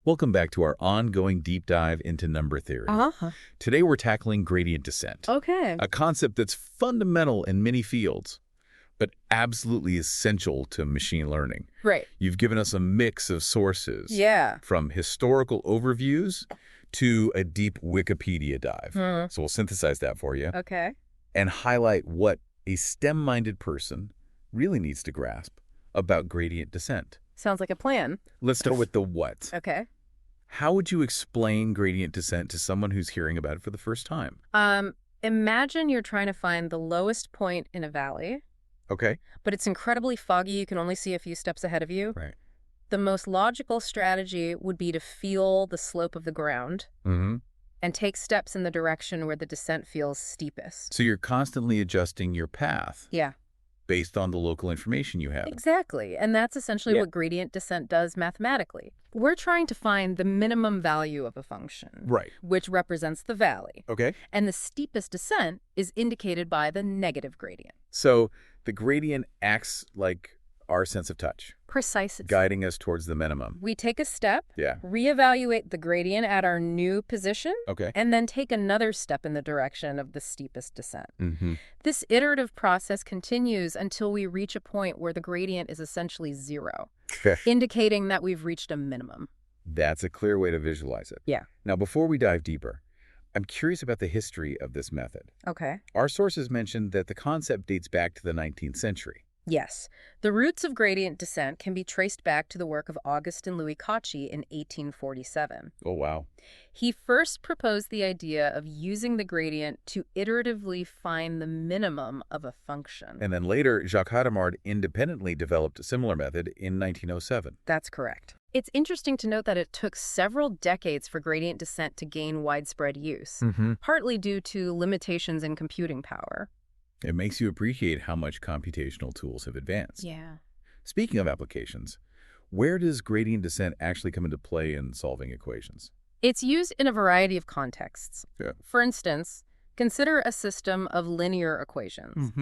Welcome back to our ongoing deep dive into number theory. Uh-huh. Today we're tackling gradient descent, Okay. a concept that's fundamental in many fields, but absolutely essential to machine learning. Right. You've given us a mix of sources, Yeah. from historical overviews to a deep Wikipedia dive. Hmm. So we'll synthesize that for you Okay. and highlight what a STEM-minded person really needs to grasp about gradient descent. Sounds like a plan. Let's start with the what. Okay. How would you explain gradient descent to someone who's hearing about it for the first time? Imagine you're trying to find the lowest point in a valley, Okay. but it's incredibly foggy. You can only see a few steps ahead of you. Right. The most logical strategy would be to feel the slope of the ground Mm-hmm. and take steps in the direction where the descent feels steepest. So you're constantly adjusting your path Yeah, based on the local information you have. exactly. And that's essentially what gradient descent does mathematically. We're trying to find the minimum value of a function, Right. which represents the valley. Okay. And the steepest descent is indicated by the negative gradient. So the gradient acts like our sense of touch, Precise. guiding us towards the minimum. We take a step, Yeah. reevaluate the gradient at our new position, Okay. and then take another step in the direction of the steepest descent. Mm-hmm. This iterative process continues until we reach a point where the gradient is essentially zero, indicating that we've reached a minimum. That's a clear way to visualize it. Yeah. Now, before we dive deeper, I'm curious about the history of this method. Okay. Our sources mentioned that the concept dates back to the 19th century. Yes. The roots of gradient descent can be traced back to the work of August and Louis Cauchy in 1847. Oh, wow. He first proposed the idea of using the gradient to iteratively find the minimum of a function. And then later, Jacques Hadamard independently developed a similar method in 1907. That's correct. It's interesting to note that it took several decades for gradient descent to gain widespread use, partly due to limitations in computing power. It makes you appreciate how much computational tools have advanced. Yeah. Speaking of applications, where does gradient descent actually come into play in solving equations? It's used in a variety of contexts. Yeah. For instance, consider a system of linear equations.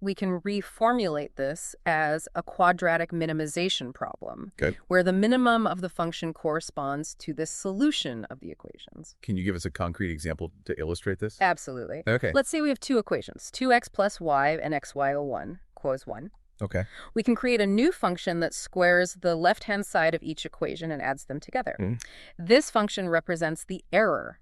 We can reformulate this as a quadratic minimization problem, Okay. where the minimum of the function corresponds to the solution of the equations. Can you give us a concrete example to illustrate this? Absolutely. Okay. Let's say we have two equations, 2x plus y and xy 1, equals 1. Okay. We can create a new function that squares the left-hand side of each equation and adds them together. This function represents the error,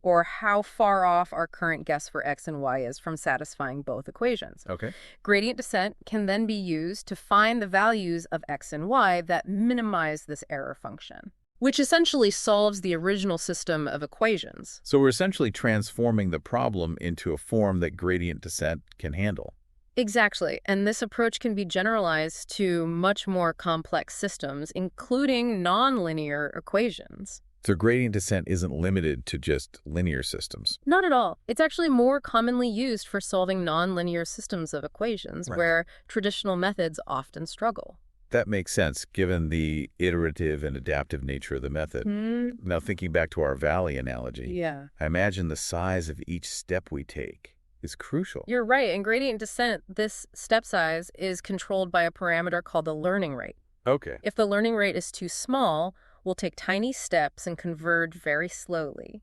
or how far off our current guess for x and y is from satisfying both equations. Okay. Gradient descent can then be used to find the values of x and y that minimize this error function, which essentially solves the original system of equations. So we're essentially transforming the problem into a form that gradient descent can handle. Exactly, and this approach can be generalized to much more complex systems, including nonlinear equations. So gradient descent isn't limited to just linear systems. Not at all. It's actually more commonly used for solving nonlinear systems of equations, where traditional methods often struggle. That makes sense, given the iterative and adaptive nature of the method. Now, thinking back to our valley analogy, Yeah. I imagine the size of each step we take is crucial. You're right. In gradient descent, this step size is controlled by a parameter called the learning rate. Okay. If the learning rate is too small, we'll take tiny steps and converge very slowly.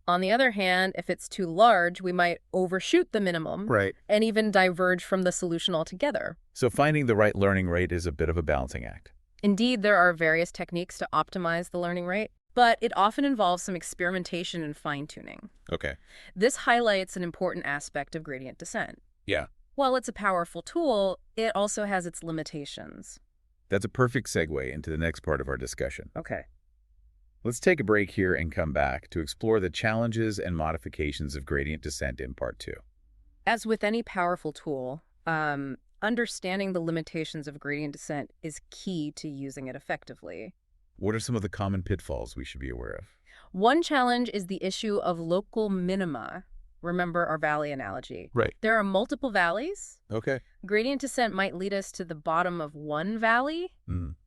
On the other hand, if it's too large, we might overshoot the minimum and even diverge from the solution altogether. So finding the right learning rate is a bit of a balancing act. Indeed, there are various techniques to optimize the learning rate, but it often involves some experimentation and fine-tuning. Okay. This highlights an important aspect of gradient descent. Yeah. While it's a powerful tool, it also has its limitations. That's a perfect segue into the next part of our discussion. Okay. Let's take a break here and come back to explore the challenges and modifications of gradient descent in part 2. As with any powerful tool, understanding the limitations of gradient descent is key to using it effectively. What are some of the common pitfalls we should be aware of? One challenge is the issue of local minima. Remember our valley analogy. Right. There are multiple valleys. Okay. Gradient descent might lead us to the bottom of one valley,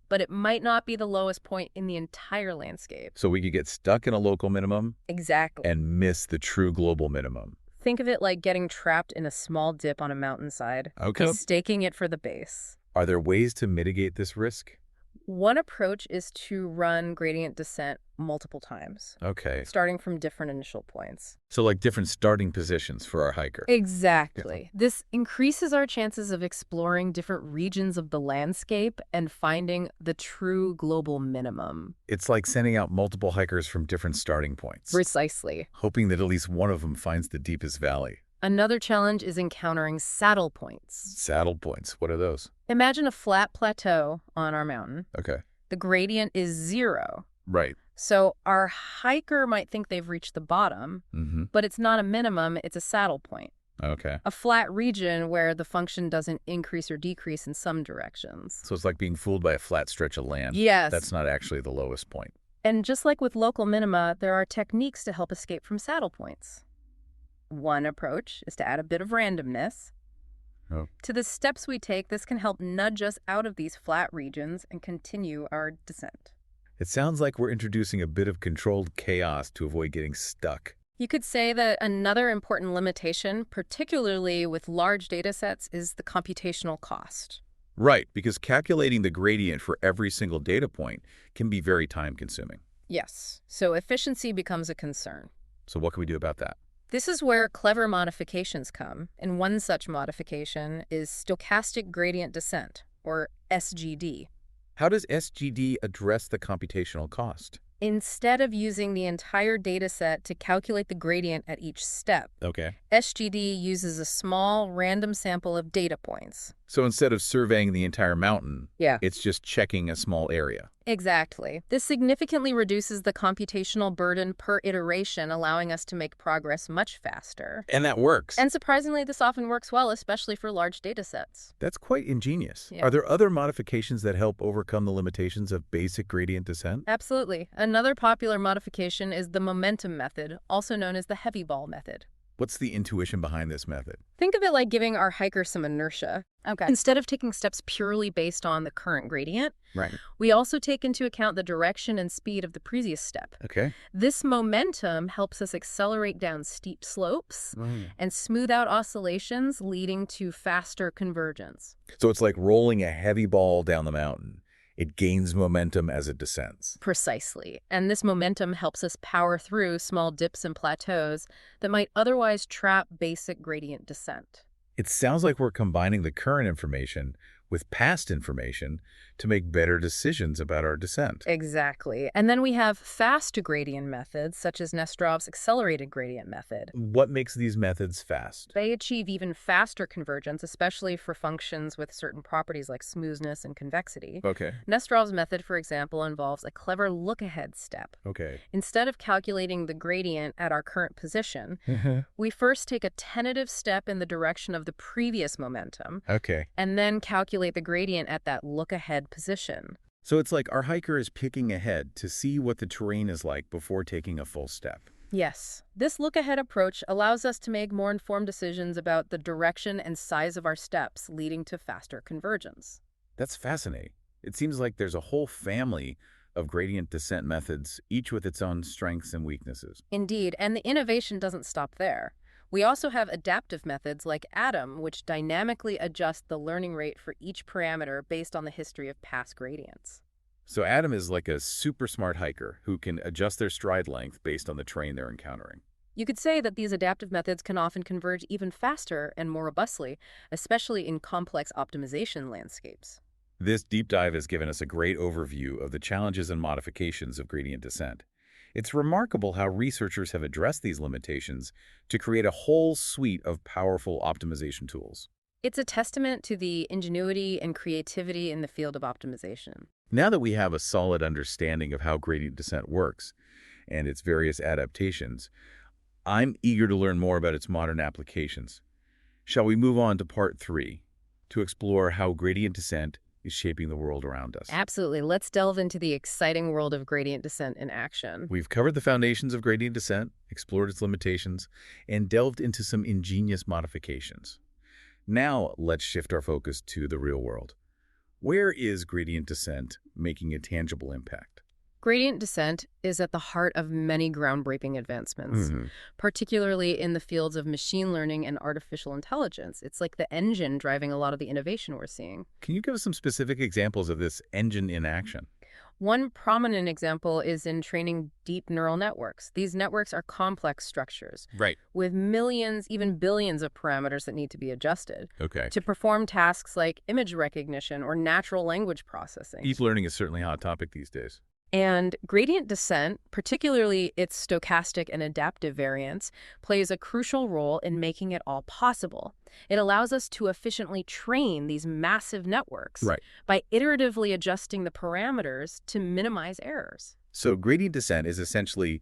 but it might not be the lowest point in the entire landscape. So we could get stuck in a local minimum Exactly. and miss the true global minimum. Think of it like getting trapped in a small dip on a mountainside, Okay. mistaking it for the base. Are there ways to mitigate this risk? One approach is to run gradient descent multiple times, Okay. starting from different initial points. So like different starting positions for our hiker. Exactly. This increases our chances of exploring different regions of the landscape and finding the true global minimum. It's like sending out multiple hikers from different starting points, Precisely. hoping that at least one of them finds the deepest valley. Another challenge is encountering saddle points. Saddle points, what are those? Imagine a flat plateau on our mountain. Okay. The gradient is 0. Right. So our hiker might think they've reached the bottom, but it's not a minimum, it's a saddle point. Okay. A flat region where the function doesn't increase or decrease in some directions. So it's like being fooled by a flat stretch of land. Yes. That's not actually the lowest point. And just like with local minima, there are techniques to help escape from saddle points. One approach is to add a bit of randomness. Oh. To the steps we take, this can help nudge us out of these flat regions and continue our descent. It sounds like we're introducing a bit of controlled chaos to avoid getting stuck. You could say that another important limitation, particularly with large data sets, is the computational cost. Right, because calculating the gradient for every single data point can be very time-consuming. Yes, so efficiency becomes a concern. So what can we do about that? This is where clever modifications come, and one such modification is stochastic gradient descent, or SGD. How does SGD address the computational cost? Instead of using the entire data set to calculate the gradient at each step, Okay. SGD uses a small, random sample of data points. So instead of surveying the entire mountain, Yeah. it's just checking a small area. Exactly. This significantly reduces the computational burden per iteration, allowing us to make progress much faster. And that works. And surprisingly, this often works well, especially for large data sets. That's quite ingenious. Yeah. Are there other modifications that help overcome the limitations of basic gradient descent? Absolutely. Another popular modification is the momentum method, also known as the heavy ball method. What's the intuition behind this method? Think of it like giving our hiker some inertia. Okay. Instead of taking steps purely based on the current gradient, Right. we also take into account the direction and speed of the previous step. Okay. This momentum helps us accelerate down steep slopes and smooth out oscillations, leading to faster convergence. So it's like rolling a heavy ball down the mountain. It gains momentum as it descends. Precisely. And this momentum helps us power through small dips and plateaus that might otherwise trap basic gradient descent. It sounds like we're combining the current information with past information to make better decisions about our descent. Exactly. And then we have fast gradient methods, such as Nesterov's accelerated gradient method. What makes these methods fast? They achieve even faster convergence, especially for functions with certain properties like smoothness and convexity. Okay. Nesterov's method, for example, involves a clever look-ahead step. Okay. Instead of calculating the gradient at our current position, we first take a tentative step in the direction of the previous momentum, Okay. and then calculate the gradient at that look-ahead position. So it's like our hiker is picking ahead to see what the terrain is like before taking a full step. Yes, this look-ahead approach allows us to make more informed decisions about the direction and size of our steps, leading to faster convergence. That's fascinating. It seems like there's a whole family of gradient descent methods, each with its own strengths and weaknesses. Indeed, and the innovation doesn't stop there. We also have adaptive methods like ADAM, which dynamically adjust the learning rate for each parameter based on the history of past gradients. So Adam is like a super smart hiker who can adjust their stride length based on the terrain they're encountering. You could say that these adaptive methods can often converge even faster and more robustly, especially in complex optimization landscapes. This deep dive has given us a great overview of the challenges and modifications of gradient descent. It's remarkable how researchers have addressed these limitations to create a whole suite of powerful optimization tools. It's a testament to the ingenuity and creativity in the field of optimization. Now that we have a solid understanding of how gradient descent works and its various adaptations, I'm eager to learn more about its modern applications. Shall we move on to part 3 to explore how gradient descent is shaping the world around us? Absolutely. Let's delve into the exciting world of gradient descent in action. We've covered the foundations of gradient descent, explored its limitations, and delved into some ingenious modifications. Now let's shift our focus to the real world. Where is gradient descent making a tangible impact? Gradient descent is at the heart of many groundbreaking advancements, particularly in the fields of machine learning and artificial intelligence. It's like the engine driving a lot of the innovation we're seeing. Can you give us some specific examples of this engine in action? One prominent example is in training deep neural networks. These networks are complex structures Right. with millions, even billions of parameters that need to be adjusted Okay. to perform tasks like image recognition or natural language processing. Deep learning is certainly a hot topic these days. And gradient descent, particularly its stochastic and adaptive variants, plays a crucial role in making it all possible. It allows us to efficiently train these massive networks by iteratively adjusting the parameters to minimize errors. So gradient descent is essentially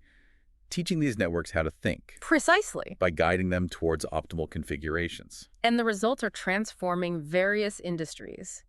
teaching these networks how to think. Precisely. By guiding them towards optimal configurations. And the results are transforming various industries.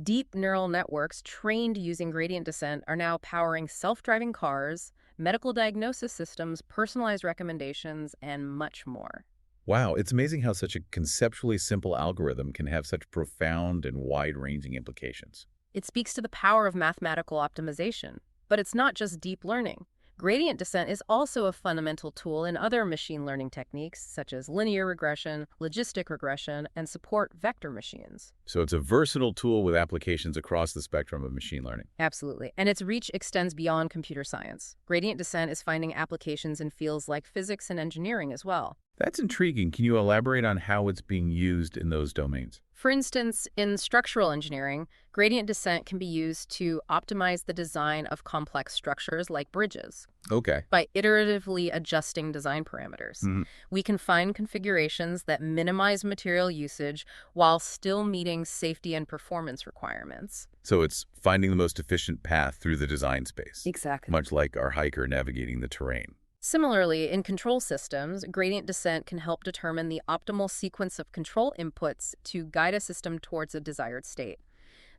Deep neural networks trained using gradient descent are now powering self-driving cars, medical diagnosis systems, personalized recommendations, and much more. Wow, it's amazing how such a conceptually simple algorithm can have such profound and wide-ranging implications. It speaks to the power of mathematical optimization. But it's not just deep learning. Gradient descent is also a fundamental tool in other machine learning techniques, such as linear regression, logistic regression, and support vector machines. So it's a versatile tool with applications across the spectrum of machine learning. Absolutely. And its reach extends beyond computer science. Gradient descent is finding applications in fields like physics and engineering as well. That's intriguing. Can you elaborate on how it's being used in those domains? For instance, in structural engineering, gradient descent can be used to optimize the design of complex structures like bridges. Okay. By iteratively adjusting design parameters. We can find configurations that minimize material usage while still meeting safety and performance requirements. So it's finding the most efficient path through the design space. Exactly. Much like our hiker navigating the terrain. Similarly, in control systems, gradient descent can help determine the optimal sequence of control inputs to guide a system towards a desired state.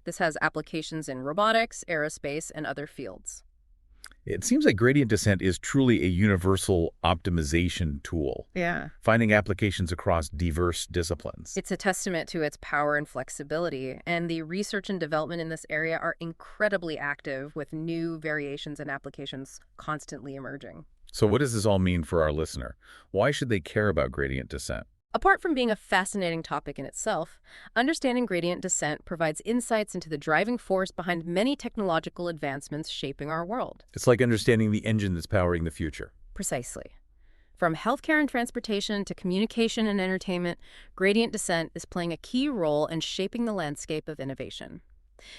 This has applications in robotics, aerospace, and other fields. It seems like gradient descent is truly a universal optimization tool. Yeah. Finding applications across diverse disciplines. It's a testament to its power and flexibility, and the research and development in this area are incredibly active, with new variations and applications constantly emerging. So what does this all mean for our listener? Why should they care about gradient descent? Apart from being a fascinating topic in itself, understanding gradient descent provides insights into the driving force behind many technological advancements shaping our world. It's like understanding the engine that's powering the future. Precisely. From healthcare and transportation to communication and entertainment, gradient descent is playing a key role in shaping the landscape of innovation.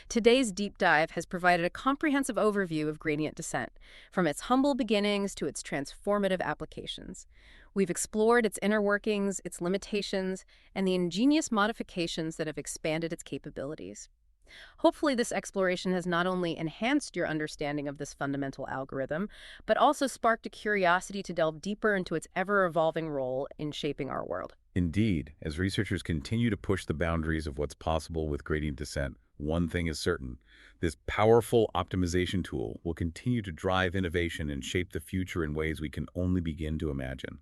Today's deep dive has provided a comprehensive overview of gradient descent, from its humble beginnings to its transformative applications. We've explored its inner workings, its limitations, and the ingenious modifications that have expanded its capabilities. Hopefully, this exploration has not only enhanced your understanding of this fundamental algorithm, but also sparked a curiosity to delve deeper into its ever-evolving role in shaping our world. Indeed, as researchers continue to push the boundaries of what's possible with gradient descent, one thing is certain: this powerful optimization tool will continue to drive innovation and shape the future in ways we can only begin to imagine.